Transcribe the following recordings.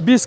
20,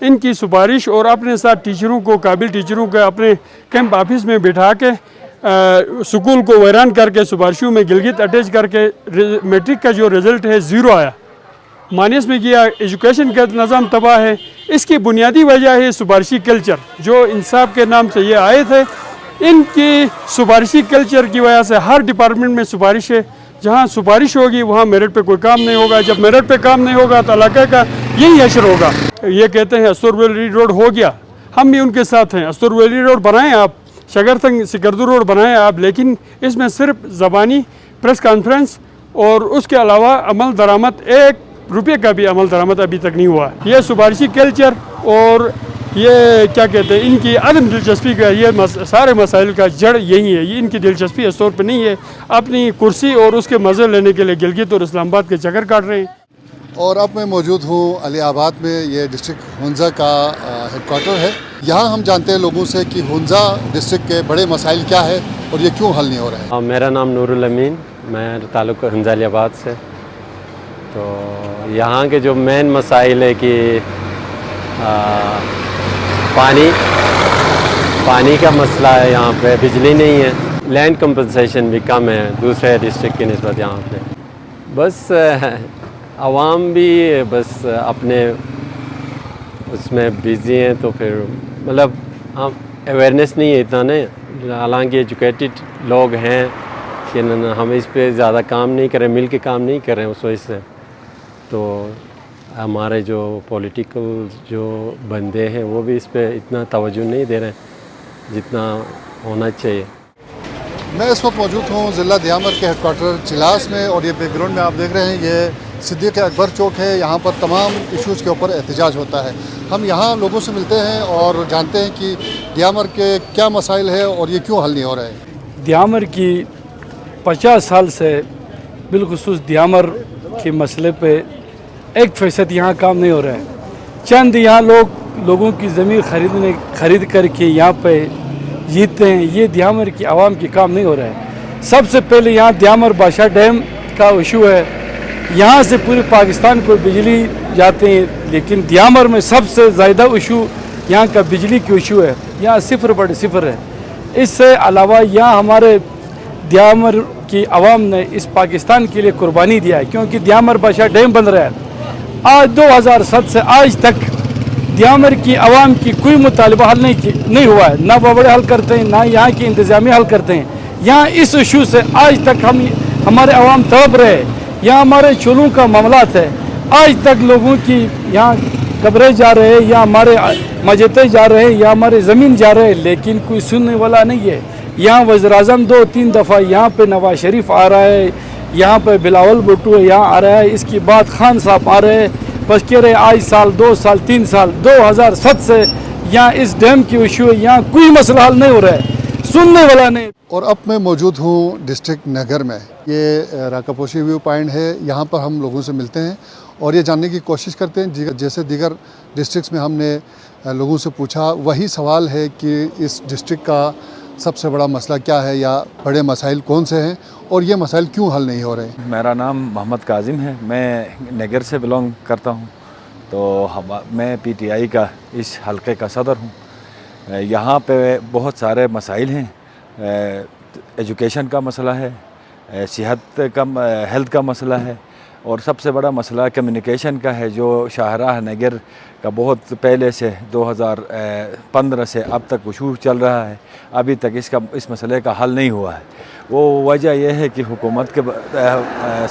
ان کی سفارش اور اپنے ساتھ ٹیچروں کو قابل ٹیچروں کو اپنے کیمپ آفس میں بٹھا کے سکول کو ویران کر کے سفارشوں میں گلگت اٹیچ کر کے میٹرک کا جو رزلٹ ہے 0 آیا، مائنس میں کیا، ایجوکیشن کا نظام تباہ ہے۔ اس کی بنیادی وجہ ہے سفارشی کلچر، جو انصاف کے نام سے یہ آئے تھے، ان کی سفارشی کلچر کی وجہ سے ہر ڈپارٹمنٹ میں سفارش ہے۔ جہاں سفارش ہوگی وہاں میرٹ پہ کوئی کام نہیں ہوگا، جب میرٹ پہ کام نہیں ہوگا تو علاقے کا یہی حشر ہوگا۔ یہ کہتے ہیں استور ویلی روڈ ہو گیا، ہم بھی ان کے ساتھ ہیں، استور ویلی روڈ بنائیں آپ، شگرتنگ سکردو روڈ بنائیں آپ، لیکن اس میں صرف زبانی پریس کانفرنس اور اس کے علاوہ عمل درآمد 1 روپے کا بھی عمل درآمد ابھی تک نہیں ہوا۔ یہ سفارشی کلچر اور یہ کیا کہتے ہیں ان کی عدم دلچسپی کا یہ سارے مسائل کا جڑ یہی ہے، یہ ان کی دلچسپی اس طور پہ نہیں ہے، اپنی کرسی اور اس کے مزے لینے کے لیے گلگت اور اسلام آباد کے چکر کاٹ رہے ہیں۔ اور اب میں موجود ہوں علی آباد میں، یہ ڈسٹرکٹ ہنزا کا ہیڈ کوارٹر ہے۔ یہاں ہم جانتے ہیں لوگوں سے کہ ہنزا ڈسٹرکٹ کے بڑے مسائل کیا ہے اور یہ کیوں حل نہیں ہو رہے ہیں۔ میرا نام نور الامین، میں تعلق ہنزا علی آباد سے۔ تو یہاں کے جو مین مسائل ہے کہ پانی کا مسئلہ ہے، یہاں پہ بجلی نہیں ہے، لینڈ کمپنسیشن بھی کم ہے دوسرے ڈسٹرکٹ کی نسبت یہاں پہ۔ بس عوام بھی بس اپنے اس میں بزی ہیں، تو پھر مطلب اویئرنیس نہیں ہے اتنا نہیں، حالانکہ ایجوکیٹڈ لوگ ہیں کہ ہم اس پہ زیادہ کام نہیں کریں، مل کے کام نہیں کریں اس وجہ سے۔ تو ہمارے جو پولیٹیکل جو بندے ہیں وہ بھی اس پہ اتنا توجہ نہیں دے رہے جتنا ہونا چاہیے۔ میں اس وقت موجود ہوں ضلع دیامر کے ہیڈ کوارٹر چلاس میں، اور یہ بیک گراؤنڈ میں آپ دیکھ رہے ہیں یہ صدیق اکبر چوک ہے۔ یہاں پر تمام ایشوز کے اوپر احتجاج ہوتا ہے۔ ہم یہاں لوگوں سے ملتے ہیں اور جانتے ہیں کہ دیامر کے کیا مسائل ہے اور یہ کیوں حل نہیں ہو رہے ہیں۔ دیامر کی 50 سال سے بالخصوص دیامر کے مسئلے پہ 1% یہاں کام نہیں ہو رہا ہے۔ چند یہاں لوگوں کی زمین خرید کر کے یہاں پہ جیتے ہیں، یہ دیامر کی عوام کی کام نہیں ہو رہا ہے۔ سب سے پہلے یہاں دیامر بادشاہ ڈیم کا ایشو ہے، یہاں سے پورے پاکستان کو بجلی جاتے ہیں، لیکن دیامر میں سب سے زیادہ ایشو یہاں کا بجلی کی ایشو ہے، یہاں 0.0 ہے۔ اس سے علاوہ یہاں ہمارے دیامر کی عوام نے اس پاکستان کے لیے قربانی دیا ہے، کیونکہ دیامر بادشاہ ڈیم بن رہا ہے۔ آج 2007 سے آج تک دیامر کی عوام کی کوئی مطالبہ حل نہیں ہوا ہے، نہ بڑے حل کرتے ہیں، نہ یہاں کی انتظامیہ حل کرتے ہیں۔ یہاں اس ایشو سے آج تک ہمارے عوام تڑپ رہے ہیں، یہاں ہمارے چولوں کا معاملات ہے، آج تک لوگوں کی یہاں قبریں جا رہے ہیں، یا ہمارے مسجدیں جا رہے ہیں، یا ہمارے زمین جا رہے ہیں، لیکن کوئی سننے والا نہیں ہے۔ یہاں وزیر اعظم 2-3 دفعہ یہاں پہ نواز شریف آ رہا ہے، یہاں پہ بلاول بھٹو یہاں آ رہا ہے، اس کے بعد خان صاحب آ رہے ہیں، بس کہہ رہے آج سال 2 سال 3 سال 2007 سے یہاں اس ڈیم کی ایشو ہے، یہاں کوئی مسئلہ حل نہیں ہو رہا ہے، سننے والا نہیں۔ اور اب میں موجود ہوں ڈسٹرکٹ نگر میں، یہ راکاپوشی ویو پوائنٹ ہے۔ یہاں پر ہم لوگوں سے ملتے ہیں اور یہ جاننے کی کوشش کرتے ہیں، جیسے دیگر ڈسٹرکٹس میں ہم نے لوگوں سے پوچھا، وہی سوال ہے کہ اس ڈسٹرکٹ کا سب سے بڑا مسئلہ کیا ہے یا بڑے مسائل کون سے ہیں اور یہ مسائل کیوں حل نہیں ہو رہے ہیں۔ میرا نام محمد کاظم ہے، میں نگر سے بلونگ کرتا ہوں، تو میں پی ٹی آئی کا اس حلقے کا صدر ہوں۔ یہاں پہ بہت سارے مسائل ہیں، ایجوکیشن کا مسئلہ ہے، صحت کا ہیلتھ کا مسئلہ ہے، اور سب سے بڑا مسئلہ کمیونیکیشن کا ہے، جو شاہراہ نگر کا بہت پہلے سے 2015 سے اب تک ایشو چل رہا ہے، ابھی تک اس مسئلے کا حل نہیں ہوا ہے۔ وہ وجہ یہ ہے کہ حکومت کے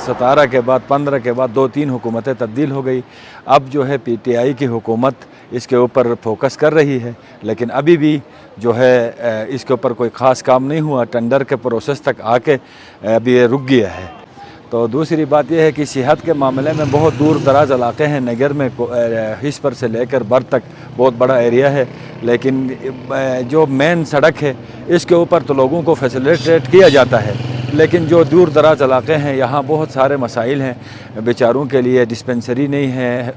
17 کے بعد 15 کے بعد 2-3 حکومتیں تبدیل ہو گئی۔ اب جو ہے پی ٹی آئی کی حکومت اس کے اوپر فوکس کر رہی ہے، لیکن ابھی بھی جو ہے اس کے اوپر کوئی خاص کام نہیں ہوا، ٹینڈر کے پروسیس تک آ کے ابھی یہ رک گیا ہے۔ تو دوسری بات یہ ہے کہ صحت کے معاملے میں بہت دور دراز علاقے ہیں نگر میں، ہسپر سے لے کر بر تک بہت بڑا ایریا ہے، لیکن جو مین سڑک ہے اس کے اوپر تو لوگوں کو فیسیلیٹیٹ کیا جاتا ہے، لیکن جو دور دراز علاقے ہیں یہاں بہت سارے مسائل ہیں، بیچاروں کے لیے ڈسپنسری نہیں ہے،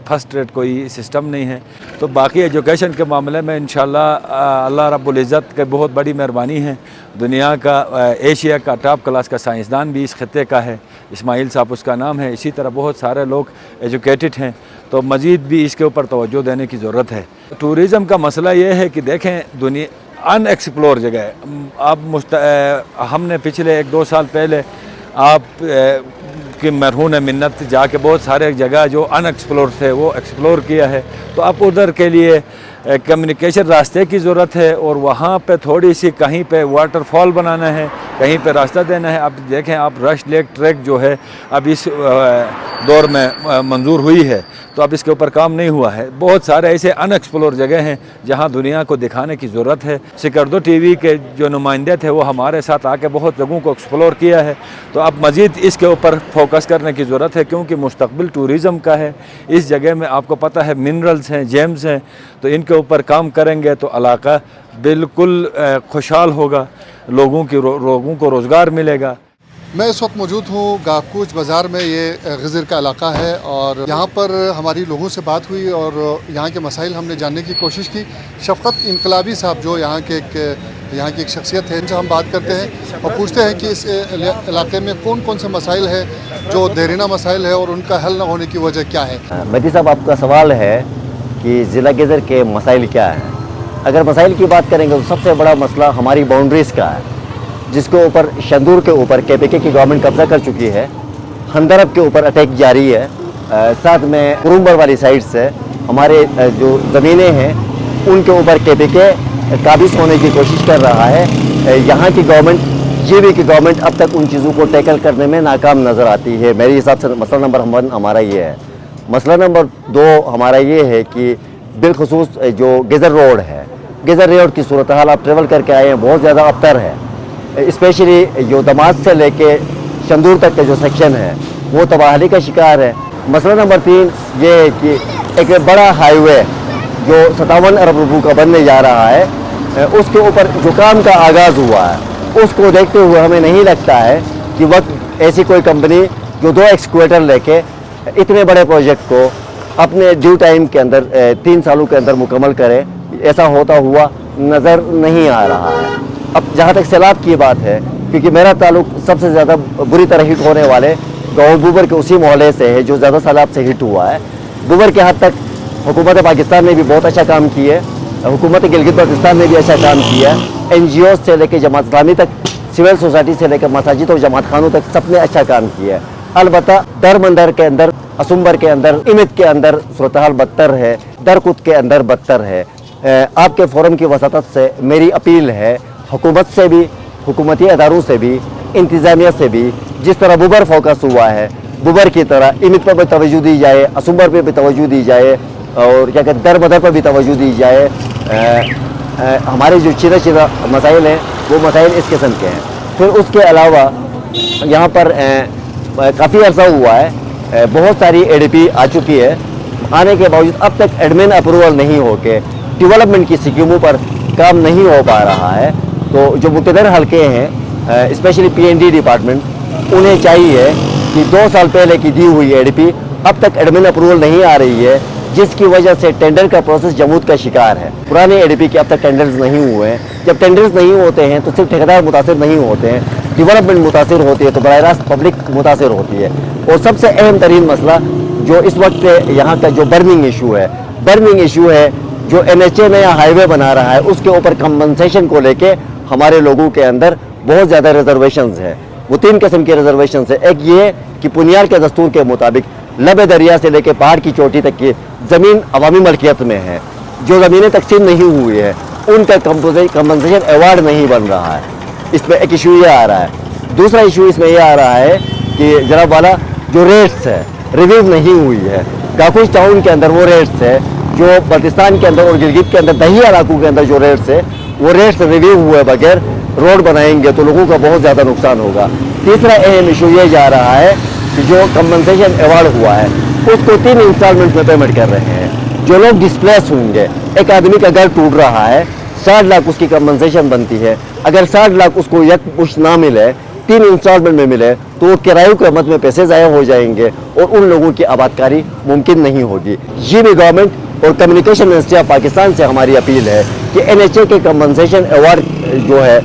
فرسٹ ایڈ کوئی سسٹم نہیں ہے۔ تو باقی ایجوکیشن کے معاملے میں انشاءاللہ اللہ رب العزت کی بہت بڑی مہربانی ہے، دنیا کا ایشیا کا ٹاپ کلاس کا سائنسدان بھی اس خطے کا ہے، اسماعیل صاحب اس کا نام ہے، اسی طرح بہت سارے لوگ ایجوکیٹڈ ہیں۔ تو تو مزید بھی اس کے اوپر توجہ دینے کی ضرورت ہے. ٹورزم کا مسئلہ یہ ہے کہ دیکھیں دنیا ان ایکسپلور جگہ ہے. ہم نے پچھلے 1-2 سال پہلے آپ کی مرہون منت جا کے بہت سارے جگہ جو ان ایکسپلور تھے وہ ایکسپلور کیا ہے. تو اب ادھر کے لیے کمیونیکیشن راستے کی ضرورت ہے اور وہاں پہ تھوڑی سی کہیں پہ واٹر فال بنانا ہے, کہیں پہ راستہ دینا ہے. اب دیکھیں آپ رش لیک ٹریک جو ہے اب اس دور میں منظور ہوئی ہے, تو اب اس کے اوپر کام نہیں ہوا ہے. بہت سارے ایسے ان ایکسپلور جگہ ہیں جہاں دنیا کو دکھانے کی ضرورت ہے. سکردو ٹی وی کے جو نمائندے تھے وہ ہمارے ساتھ آ کے بہت جگہوں کو ایکسپلور کیا ہے. تو اب مزید اس کے اوپر فوکس کرنے کی ضرورت ہے کیونکہ مستقبل ٹورزم کا ہے. اس جگہ میں آپ کو پتہ ہے منرلز ہیں, جیمز ہیں, تو ان کے اوپر کام کریں گے تو علاقہ بالکل خوشحال ہوگا, لوگوں کو روزگار ملے گا. میں اس وقت موجود ہوں گاکوچ بازار میں. یہ غزر کا علاقہ ہے اور یہاں پر ہماری لوگوں سے بات ہوئی اور یہاں کے مسائل ہم نے جاننے کی کوشش کی. شفقت انقلابی صاحب جو یہاں کی ایک شخصیت ہے, ان سے ہم بات کرتے ہیں اور پوچھتے ہیں کہ اس علاقے میں کون کون سے مسائل ہیں جو دیرینہ مسائل ہیں اور ان کا حل نہ ہونے کی وجہ کیا ہے. مہدی صاحب, آپ کا سوال ہے کہ ضلع گزر کے مسائل کیا ہیں. اگر مسائل کی بات کریں گے تو سب سے بڑا مسئلہ ہماری باؤنڈریز کا ہے, جس کے اوپر شندور کے اوپر KPK کی گورنمنٹ قبضہ کر چکی ہے. ہندرب کے اوپر اٹیک جاری ہے. ساتھ میں کرومبر والی سائڈ سے ہمارے جو زمینیں ہیں ان کے اوپر KPK قابض ہونے کی کوشش کر رہا ہے. یہاں کی گورنمنٹ, JB کی گورنمنٹ اب تک ان چیزوں کو ٹیکل کرنے میں ناکام نظر آتی ہے. میرے حساب سے مسئلہ نمبر 1 ہمارا یہ ہے. مسئلہ نمبر 2 ہمارا یہ ہے کہ بالخصوص جو گزر روڈ ہے, گزر روڈ کی صورتحال آپ ٹریول کر کے آئے ہیں, بہت زیادہ ابتر ہے. اسپیشلی جو دماد سے لے کے شندور تک کا جو سیکشن ہے وہ تباہی کا شکار ہے. مسئلہ نمبر 3 یہ ہے کہ ایک بڑا ہائی وے جو 57 ارب روپے کا بننے جا رہا ہے, اس کے اوپر جو کام کا آغاز ہوا ہے اس کو دیکھتے ہوئے ہمیں نہیں لگتا ہے کہ وقت ایسی کوئی کمپنی جو 2 ایکسکویٹر لے کے اتنے بڑے پروجیکٹ کو اپنے ڈیو ٹائم کے اندر 3 سالوں کے اندر مکمل کرے. ایسا ہوتا ہوا نظر نہیں آ رہا ہے. اب جہاں تک سیلاب کی بات ہے, کیونکہ میرا تعلق سب سے زیادہ بری طرح ہٹ ہونے والے گاؤں بوبر کے اسی محلے سے ہے جو زیادہ سیلاب سے ہٹ ہوا ہے. بوبر کے حد تک حکومت پاکستان نے بھی بہت اچھا کام کیا ہے, حکومت گلگت بلتستان نے بھی اچھا کام کیا ہے. NGOز سے لے کے جماعت اسلامی تک, سول سوسائٹی سے لے کر مساجد اور جماعت خانوں تک سب نے اچھا کام کیا ہے. البتہ درمندر کے اندر, اسمبر کے اندر, امت کے اندر صورتحال بدتر ہے, درکت کے اندر بدتر ہے. آپ کے فورم کی وساطت سے میری اپیل ہے حکومت سے بھی, حکومتی اداروں سے بھی, انتظامیہ سے بھی, جس طرح بوبر فوکس ہوا ہے بوبر کی طرح امت پر بھی توجہ دی جائے, اسمبر پہ بھی توجہ دی جائے اور کیا کہتے درمندر پر بھی توجہ دی جائے. ہمارے جو چیرہ مسائل ہیں وہ مسائل اس قسم کے ہیں. پھر اس کے علاوہ یہاں پر کافی عرصہ ہوا ہے, بہت ساری ADP آ چکی ہے, آنے کے باوجود اب تک ایڈمن اپروول نہیں ہو کے ڈیولپمنٹ کی اسکیموں پر کام نہیں ہو پا رہا ہے. تو جو مقتدر حلقے ہیں اسپیشلی PND ڈپارٹمنٹ, انہیں چاہیے کہ 2 سال پہلے کی دی ہوئی ADP اب تک ایڈمن اپروول نہیں آ رہی ہے, جس کی وجہ سے ٹینڈر کا پروسیس جمود کا شکار ہے. پرانے ADP کے اب تک ٹینڈرز نہیں ہوئے ہیں. جب ٹینڈرز نہیں ہوتے ہیں تو صرف ٹھیکیدار متاثر نہیں ہوتے ہیں, ڈیولپمنٹ متاثر ہوتی ہے تو براہ راست پبلک متاثر ہوتی ہے. اور سب سے اہم ترین مسئلہ جو اس وقت یہاں کا جو برننگ ایشو ہے جو NHA میں ہائی وے بنا رہا ہے, اس کے اوپر کمپنسیشن کو لے کے ہمارے لوگوں کے اندر بہت زیادہ ریزرویشنز ہیں. وہ 3 قسم کے ریزرویشنز ہیں. ایک یہ کہ پنیار کے دستور کے مطابق لب دریا سے لے کے پہاڑ کی چوٹی تک کی زمین عوامی ملکیت میں ہے. جو زمینیں تقسیم نہیں ہوئی ہے ان کا کمپنسیشن ایوارڈ نہیں بن رہا ہے. اس میں ایک ایشو یہ آ رہا ہے. دوسرا ایشو اس میں یہ آ رہا ہے کہ جناب والا جو ریٹس ہے ریویو نہیں ہوئی ہے. گاکوچ ٹاؤن کے اندر وہ ریٹس ہے جو بلتستان کے اندر اور گلگت کے اندر دہی علاقوں کے اندر جو ریٹس ہے وہ ریٹس ریویو ہوئے بغیر روڈ بنائیں گے تو لوگوں کا بہت زیادہ نقصان ہوگا. تیسرا اہم ایشو یہ جا رہا ہے کہ جو کمپنسیشن ایوارڈ ہوا ہے اس کو 3 انسٹالمنٹ میں پیمنٹ کر رہے ہیں. جو لوگ ڈسپلیس ہوں گے, ایک آدمی کا گھر ٹوٹ رہا ہے, 60 لاکھ اس کی کمپنسیشن بنتی ہے. اگر 60 لاکھ اس کو یک پشت نہ ملے, 3 انسٹالمنٹ میں ملے تو وہ کرایوں کی قیمت میں پیسے ضائع ہو جائیں گے اور ان لوگوں کی آبادکاری ممکن نہیں ہوگی. یہ بھی گورنمنٹ اور کمیونیکیشن منسٹری آف پاکستان سے ہماری اپیل ہے کہ NHA کے کمپنسیشن ایوارڈ جو ہے,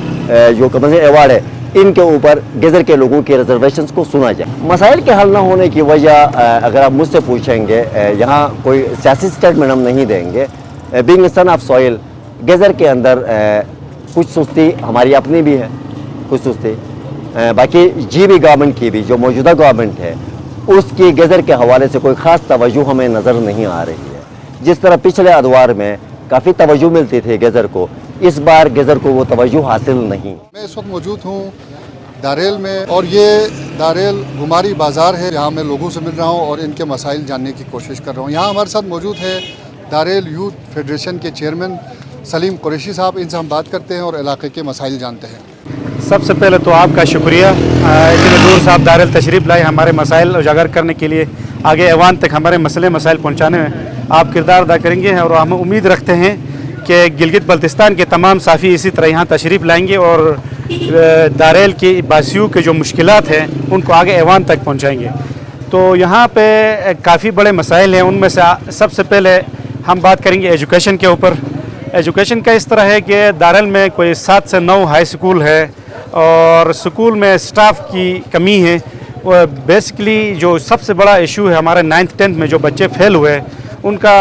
جو کمپنسیشن ایوارڈ ہے ان کے اوپر گزر کے لوگوں کے ریزرویشنز کو سنا جائے. مسائل کے حل نہ ہونے کی وجہ اگر آپ مجھ سے پوچھیں گے, یہاں کوئی سیاسی اسٹیٹمنٹ ہم نہیں دیں گے. Being a son of soil, گزر کے اندر کچھ سستی ہماری اپنی بھی ہے, کچھ سستی باقی جی بی گورنمنٹ کی بھی, جو موجودہ گورنمنٹ ہے اس کی گزر کے حوالے سے کوئی خاص توجہ ہمیں نظر نہیں آ رہی ہے. جس طرح پچھلے ادوار میں کافی توجہ ملتی تھی گزر کو, اس بار گزر کو وہ توجہ حاصل نہیں. میں اس وقت موجود ہوں داریل میں, اور یہ داریل گماری بازار ہے. یہاں میں لوگوں سے مل رہا ہوں اور ان کے مسائل جاننے کی کوشش کر رہا ہوں. یہاں ہمارے ساتھ موجود ہے داریل یوتھ فیڈریشن کے چیئرمین سلیم قریشی صاحب. ان سے ہم بات کرتے ہیں اور علاقے کے مسائل جانتے ہیں. سب سے پہلے تو آپ کا شکریہ, اتنے دور سے آپ داریل تشریف لائے ہمارے مسائل اجاگر کرنے کے لیے. آگے ایوان تک ہمارے مسائل پہنچانے میں آپ کردار ادا کریں گے, اور ہم امید رکھتے ہیں کہ گلگت بلتستان کے تمام صافی اسی طرح یہاں تشریف لائیں گے اور داریل کی باسیوں کے جو مشکلات ہیں ان کو آگے ایوان تک پہنچائیں گے. تو یہاں پہ کافی بڑے مسائل ہیں. ان میں سے سب سے پہلے ہم بات کریں گے ایجوکیشن کے اوپر. ایجوکیشن کا اس طرح ہے کہ داریل میں کوئی 7 سے 9 ہائی سکول ہے, اور سکول میں سٹاف کی کمی ہے. بیسکلی جو سب سے بڑا ایشو ہے ہمارے 9th 10th میں جو بچے فیل ہوئے, ان کا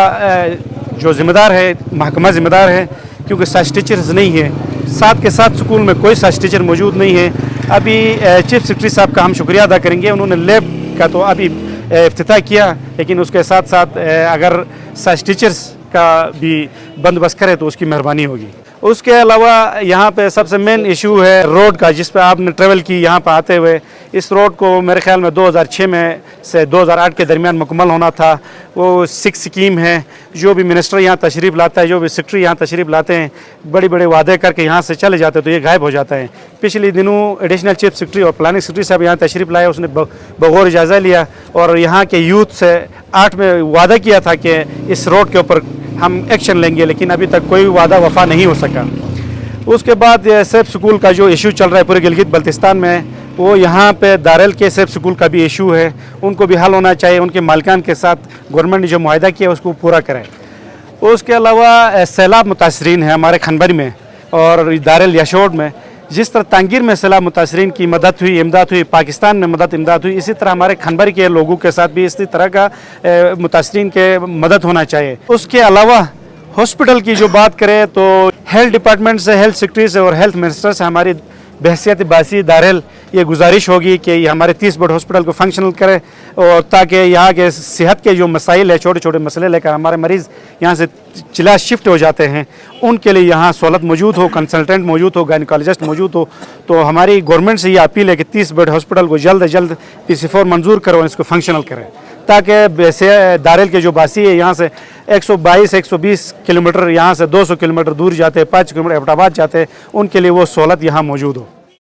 جو ذمہ دار ہے محکمہ ذمہ دار ہے, کیونکہ سچ ٹیچرز نہیں ہے. ساتھ کے ساتھ سکول میں کوئی سچ ٹیچر موجود نہیں ہے. ابھی چیف سیکرٹری صاحب کا ہم شکریہ ادا کریں گے, انہوں نے لیب کا تو ابھی افتتاح کیا, لیکن اس کے ساتھ ساتھ اگر سچ ٹیچرز کا بھی بندوبست کرے تو اس کی مہربانی ہوگی. اس کے علاوہ یہاں پہ سب سے مین ایشو ہے روڈ کا, جس پہ آپ نے ٹریول کی یہاں پہ آتے ہوئے. اس روڈ کو میرے خیال میں 2006 میں سے 2008 کے درمیان مکمل ہونا تھا. وہ 6 اسکیم ہے. جو بھی منسٹر یہاں تشریف لاتا ہے, جو بھی سیکرٹری یہاں تشریف لاتے ہیں, بڑے بڑے وعدے کر کے یہاں سے چلے جاتے ہیں تو یہ غائب ہو جاتا ہے. پچھلے دنوں ایڈیشنل چیف سیکرٹری اور پلاننگ سیکرٹری صاحب یہاں تشریف لائے, اس نے بغور جائزہ لیا اور یہاں کے یوتھ سے 8 میں وعدہ کیا تھا کہ اس روڈ کے اوپر ہم ایکشن لیں گے, لیکن ابھی تک کوئی وعدہ وفا نہیں ہو سکا. اس کے بعد سیف سکول کا جو ایشو چل رہا ہے پورے گلگت بلتستان میں, وہ یہاں پہ داریل کے سیف سکول کا بھی ایشو ہے. ان کو بھی حل ہونا چاہیے. ان کے مالکان کے ساتھ گورنمنٹ نے جو معاہدہ کیا اس کو پورا کریں. اس کے علاوہ سیلاب متاثرین ہیں ہمارے کھنبری میں اور داریل یاشوڑ میں. جس طرح تانگیر میں سیلاب متاثرین کی مدد ہوئی, امداد ہوئی, پاکستان میں امداد ہوئی, اسی طرح ہمارے کھنبری کے لوگوں کے ساتھ بھی اسی طرح کا متاثرین کے مدد ہونا چاہیے. اس کے علاوہ ہاسپٹل کی جو بات کریں تو ہیلتھ ڈپارٹمنٹ سے, ہیلتھ سیکرٹری سے اور ہیلتھ منسٹر سے ہماری بحیثیت باسی داریل یہ گزارش ہوگی کہ یہ ہمارے 30 بیڈ ہاسپٹل کو فنکشنل کرے, اور تاکہ یہاں کے صحت کے جو مسائل ہیں, چھوٹے چھوٹے مسئلے لے کر ہمارے مریض یہاں سے چلا شفٹ ہو جاتے ہیں, ان کے لیے یہاں سہولت موجود ہو, کنسلٹنٹ موجود ہو, گائنیکالوجسٹ موجود ہو. تو ہماری گورنمنٹ سے یہ اپیل ہے کہ 30 بیڈ ہاسپٹل کو جلد از جلد PC4 منظور کرو, اس کو فنکشنل کریں, تاکہ داریل کے جو باسی ہے یہاں سے 122-120 کلومیٹر, یہاں سے 200 کلومیٹر دور جاتے ہیں, 5 کلومیٹر ایبٹ آباد جاتے ہیں, ان کے لیے وہ سہولت یہاں موجود ہو.